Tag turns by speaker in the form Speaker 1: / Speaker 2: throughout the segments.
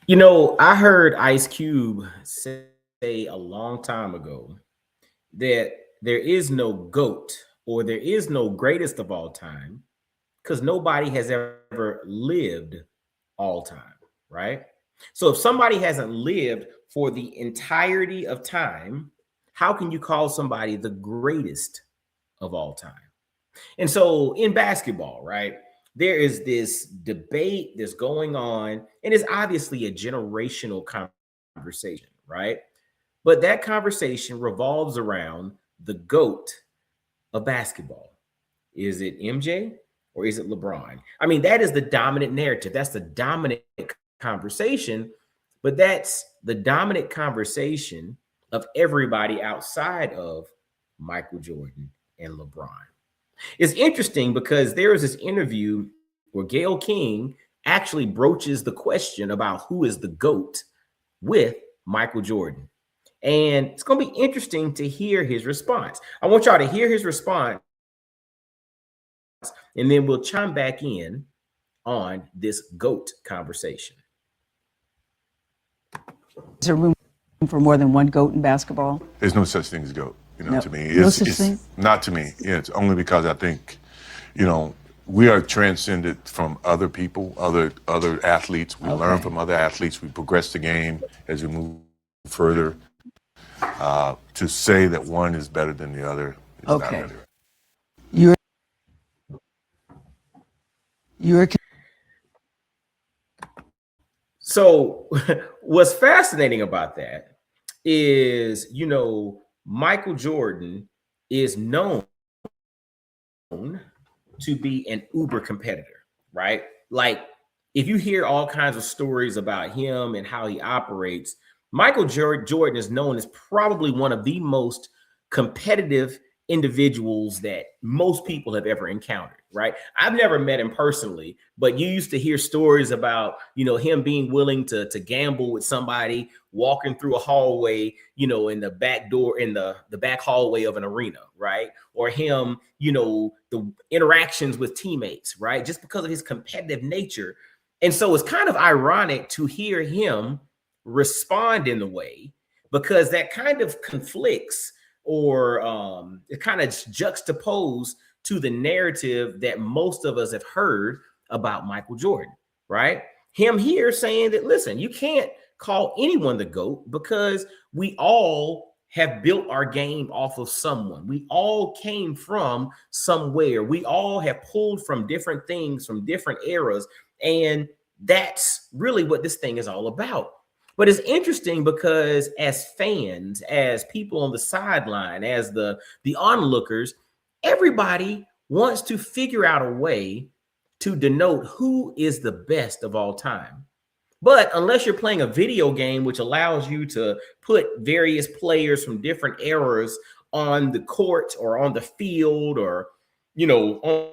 Speaker 1: You know, I heard Ice Cube say a long time ago that there is no GOAT or there is no greatest of all time because nobody has ever lived all time, right? So if somebody hasn't lived for the entirety of time, how can you call somebody the greatest of all time? And so in basketball, right, there is this debate that's going on, and it's obviously a generational conversation, right? But that conversation revolves around the GOAT of basketball. Is it MJ or is it LeBron? I mean, that is the dominant narrative. That's the dominant conversation, but that's the dominant conversation of everybody outside of Michael Jordan and LeBron. It's interesting because there is this interview where Gail King actually broaches the question about who is the GOAT with Michael Jordan. And it's going to be interesting to hear his response. I want y'all to hear his response, and then we'll chime back in on this GOAT conversation.
Speaker 2: Is there room for more than one GOAT in basketball?
Speaker 3: There's no such thing as GOAT,
Speaker 2: No,
Speaker 3: to me.
Speaker 2: no such thing?
Speaker 3: Not to me. Yeah, it's only because I think, we are transcended from other people, other athletes. We learn from other athletes. We progress the game as we move further. To say that one is better than the other is not
Speaker 2: Okay.
Speaker 3: really.
Speaker 2: You're you're
Speaker 1: So, what's fascinating about that is, Michael Jordan is known to be an uber competitor, right? Like, if you hear all kinds of stories about him and how he operates, Jordan is known as probably one of the most competitive individuals that most people have ever encountered, right? I've never met him personally, but you used to hear stories about, him being willing to gamble with somebody walking through a hallway, in the back door, in the back hallway of an arena, right? Or him, the interactions with teammates, right? Just because of his competitive nature. And so it's kind of ironic to hear him respond in the way, because that kind of conflicts, or it kind of juxtaposed to the narrative that most of us have heard about Michael Jordan, right? Him here saying that, listen, you can't call anyone the GOAT because we all have built our game off of someone. We all came from somewhere. We all have pulled from different things from different eras. And that's really what this thing is all about. But it's interesting because as fans, as people on the sideline, as the onlookers, everybody wants to figure out a way to denote who is the best of all time. But unless you're playing a video game, which allows you to put various players from different eras on the court or on the field, or, on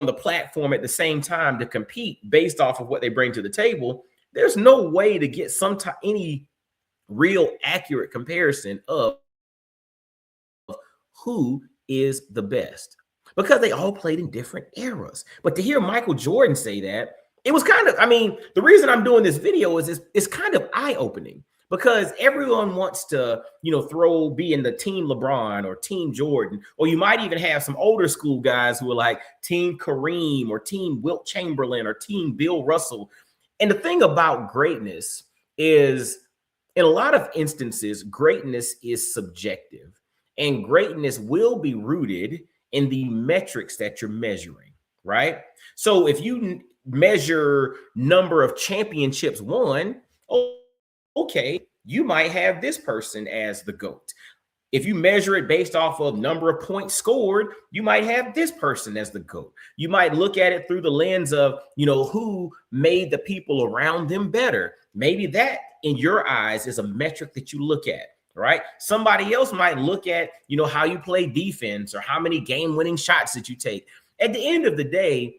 Speaker 1: the platform at the same time to compete based off of what they bring to the table, there's no way to get any real accurate comparison of who is the best, because they all played in different eras. But to hear Michael Jordan say that, it was kind of, the reason I'm doing this video is it's kind of eye-opening, because everyone wants to, be in the team LeBron or team Jordan, or you might even have some older school guys who are like team Kareem or team Wilt Chamberlain or team Bill Russell. And the thing about greatness is, in a lot of instances, greatness is subjective, and greatness will be rooted in the metrics that you're measuring, right? So if you measure number of championships won, okay, you might have this person as the GOAT. If you measure it based off of number of points scored, you might have this person as the GOAT. You might look at it through the lens of, who made the people around them better. Maybe that, in your eyes, is a metric that you look at, right? Somebody else might look at, how you play defense or how many game-winning shots that you take. At the end of the day,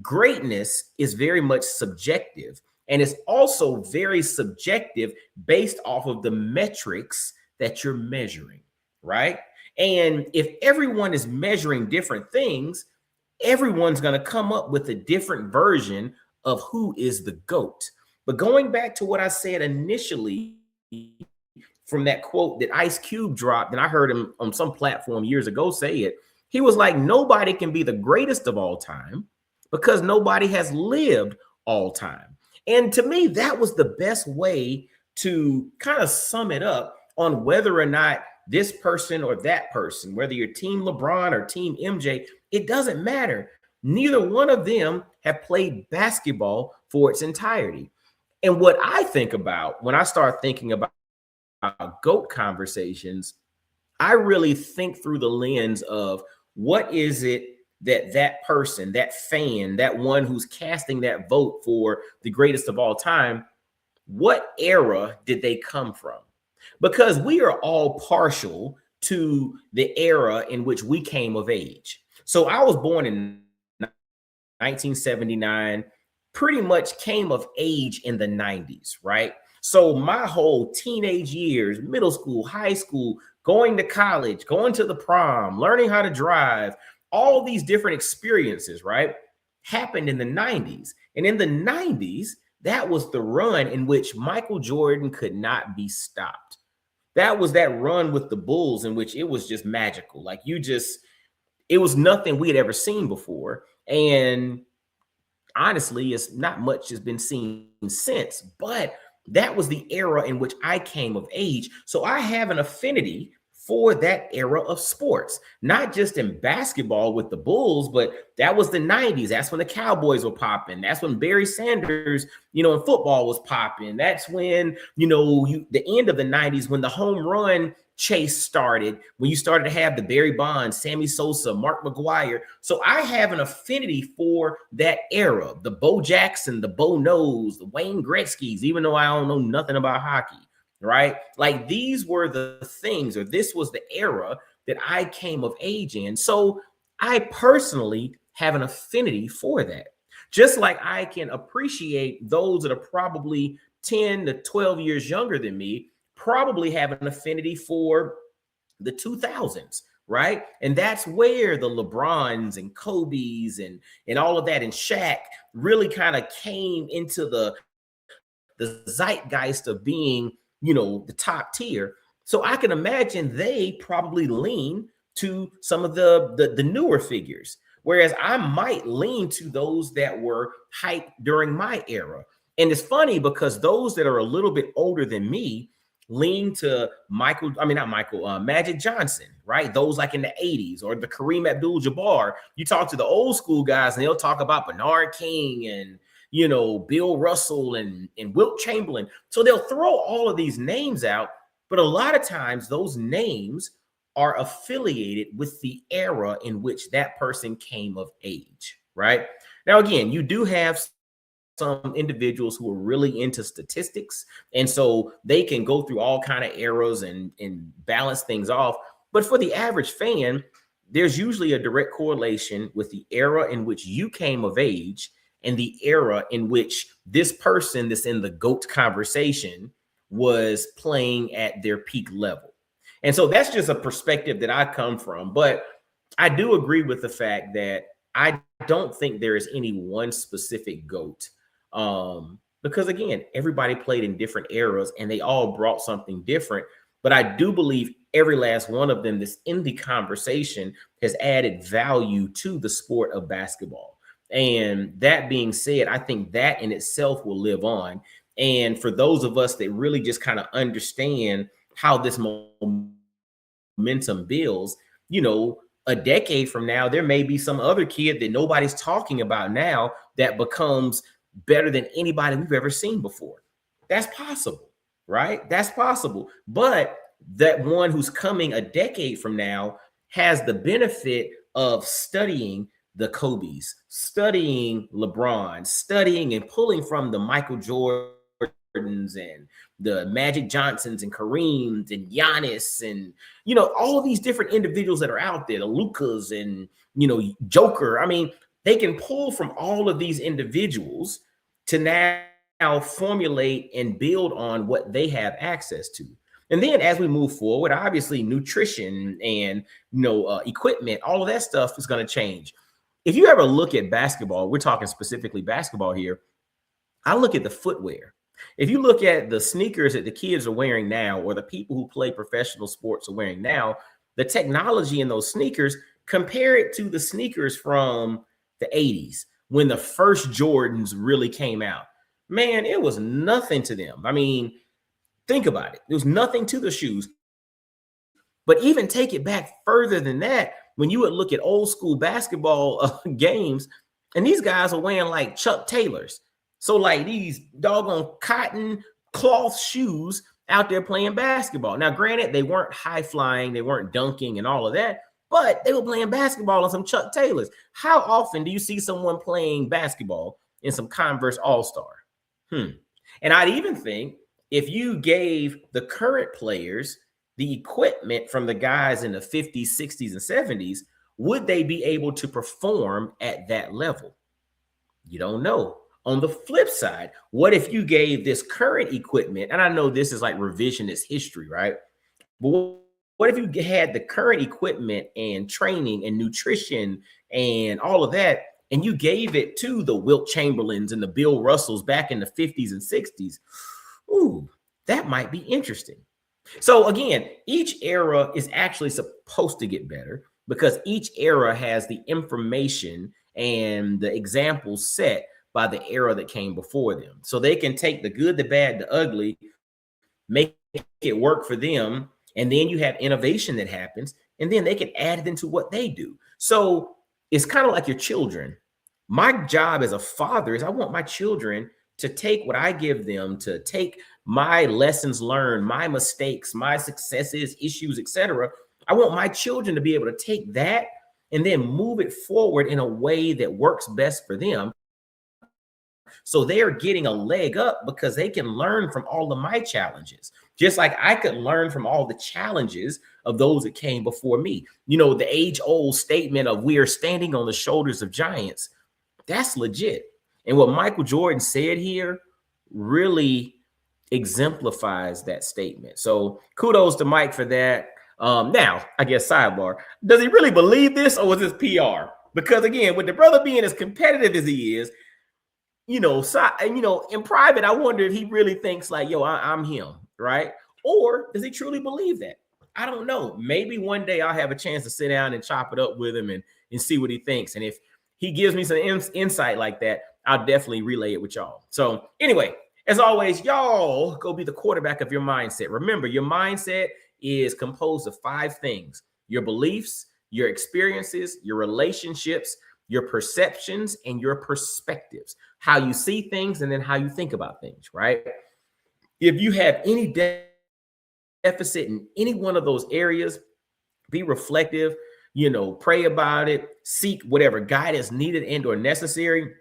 Speaker 1: greatness is very much subjective, and it's also very subjective based off of the metrics that you're measuring, right? And if everyone is measuring different things, everyone's going to come up with a different version of who is the GOAT. But going back to what I said initially from that quote that Ice Cube dropped, and I heard him on some platform years ago say it, he was like, nobody can be the greatest of all time because nobody has lived all time. And to me, that was the best way to kind of sum it up on whether or not this person or that person, whether you're Team LeBron or Team MJ, it doesn't matter. Neither one of them have played basketball for its entirety. And what I think about when I start thinking about GOAT conversations, I really think through the lens of what is it that that person, that fan, that one who's casting that vote for the greatest of all time, what era did they come from? Because we are all partial to the era in which we came of age. So I was born in 1979, pretty much came of age in the 90s, right? So my whole teenage years, middle school, high school, going to college, going to the prom, learning how to drive, all these different experiences, right, happened in the 90s. And in the 90s, that was the run in which Michael Jordan could not be stopped. That was that run with the Bulls in which it was just magical. Like it was nothing we had ever seen before. And honestly, it's not much has been seen since, but that was the era in which I came of age. So I have an affinity for that era of sports, not just in basketball with the Bulls, but that was the 90s. That's when the Cowboys were popping. That's when Barry Sanders, in football was popping. That's when, the end of the 90s, when the home run chase started, when you started to have the Barry Bonds, Sammy Sosa, Mark McGwire. So I have an affinity for that era, the Bo Jackson, the Bo Knows, the Wayne Gretzky's, even though I don't know nothing about hockey. Right? Like these were the things, or this was the era that I came of age in. So I personally have an affinity for that. Just like I can appreciate those that are probably 10 to 12 years younger than me, probably have an affinity for the 2000s, right? And that's where the LeBrons and Kobe's and all of that and Shaq really kind of came into the zeitgeist of being the top tier. So I can imagine they probably lean to some of the newer figures, whereas I might lean to those that were hyped during my era. And it's funny because those that are a little bit older than me lean to Magic Johnson, right? Those like in the 80s, or the Kareem Abdul-Jabbar. You talk to the old school guys and they'll talk about Bernard King and Bill Russell and Wilt Chamberlain. So they'll throw all of these names out, but a lot of times those names are affiliated with the era in which that person came of age, right? Now, again, you do have some individuals who are really into statistics, and so they can go through all kind of eras and balance things off. But for the average fan, there's usually a direct correlation with the era in which you came of age and the era in which this person that's in the GOAT conversation was playing at their peak level. And so that's just a perspective that I come from. But I do agree with the fact that I don't think there is any one specific GOAT. Because again, everybody played in different eras and they all brought something different. But I do believe every last one of them that's in the conversation has added value to the sport of basketball. And that being said, I think that in itself will live on. And for those of us that really just kind of understand how this momentum builds, a decade from now, there may be some other kid that nobody's talking about now that becomes better than anybody we've ever seen before. That's possible, right? That's possible. But that one who's coming a decade from now has the benefit of studying the Kobe's, studying LeBron, studying and pulling from the Michael Jordans and the Magic Johnsons and Kareems and Giannis and, all of these different individuals that are out there, the Lucas and, Joker. I mean, they can pull from all of these individuals to now formulate and build on what they have access to. And then as we move forward, obviously nutrition and, equipment, all of that stuff is going to change. If you ever look at basketball, we're talking specifically basketball here, I look at the footwear, If you look at the sneakers that the kids are wearing now, or the people who play professional sports are wearing now, the technology in those sneakers, compare it to the sneakers from the 80s when the first Jordans really came out. Man, it was nothing to them. I mean, think about it. There was nothing to the shoes. But even take it back further than that, when you would look at old school basketball games, and these guys are wearing like Chuck Taylors. So like these doggone cotton cloth shoes out there playing basketball. Now, granted, they weren't high flying, they weren't dunking and all of that, but they were playing basketball on some Chuck Taylors. How often do you see someone playing basketball in some Converse All-Star? And I'd even think if you gave the current players the equipment from the guys in the 50s, 60s, and 70s, would they be able to perform at that level? You don't know. On the flip side, what if you gave this current equipment, and I know this is like revisionist history, right? But what if you had the current equipment and training and nutrition and all of that, and you gave it to the Wilt Chamberlains and the Bill Russells back in the 50s and 60s? Ooh, that might be interesting. So again, each era is actually supposed to get better because each era has the information and the examples set by the era that came before them. So they can take the good, the bad, the ugly, make it work for them. And then you have innovation that happens, and then they can add it into what they do. So it's kind of like your children. My job as a father is I want my children to take what I give them, to take my lessons learned, my mistakes, my successes, issues, etc. I want my children to be able to take that and then move it forward in a way that works best for them. So they're getting a leg up because they can learn from all of my challenges, just like I could learn from all the challenges of those that came before me. You know, the age-old statement of we are standing on the shoulders of giants, that's legit. And what Michael Jordan said here really exemplifies that statement. So kudos to Mike for that. Now, I guess sidebar, does he really believe this, or was this PR? Because again, with the brother being as competitive as he is, in private, I wonder if he really thinks like, yo, I'm him, right? Or does he truly believe that? I don't know. Maybe one day I'll have a chance to sit down and chop it up with him and see what he thinks. And if he gives me some insight like that, I'll definitely relay it with y'all. So anyway, as always, y'all go be the quarterback of your mindset. Remember, your mindset is composed of 5 things: your beliefs, your experiences, your relationships, your perceptions, and your perspectives. How you see things and then how you think about things, right? If you have any deficit in any one of those areas, be reflective, pray about it, seek whatever guidance needed and or necessary,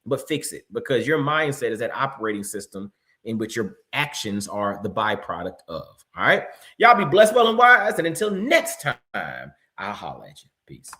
Speaker 1: but fix it, because your mindset is that operating system in which your actions are the byproduct of. All right. Y'all be blessed, well, and wise. And until next time, I'll holler at you. Peace.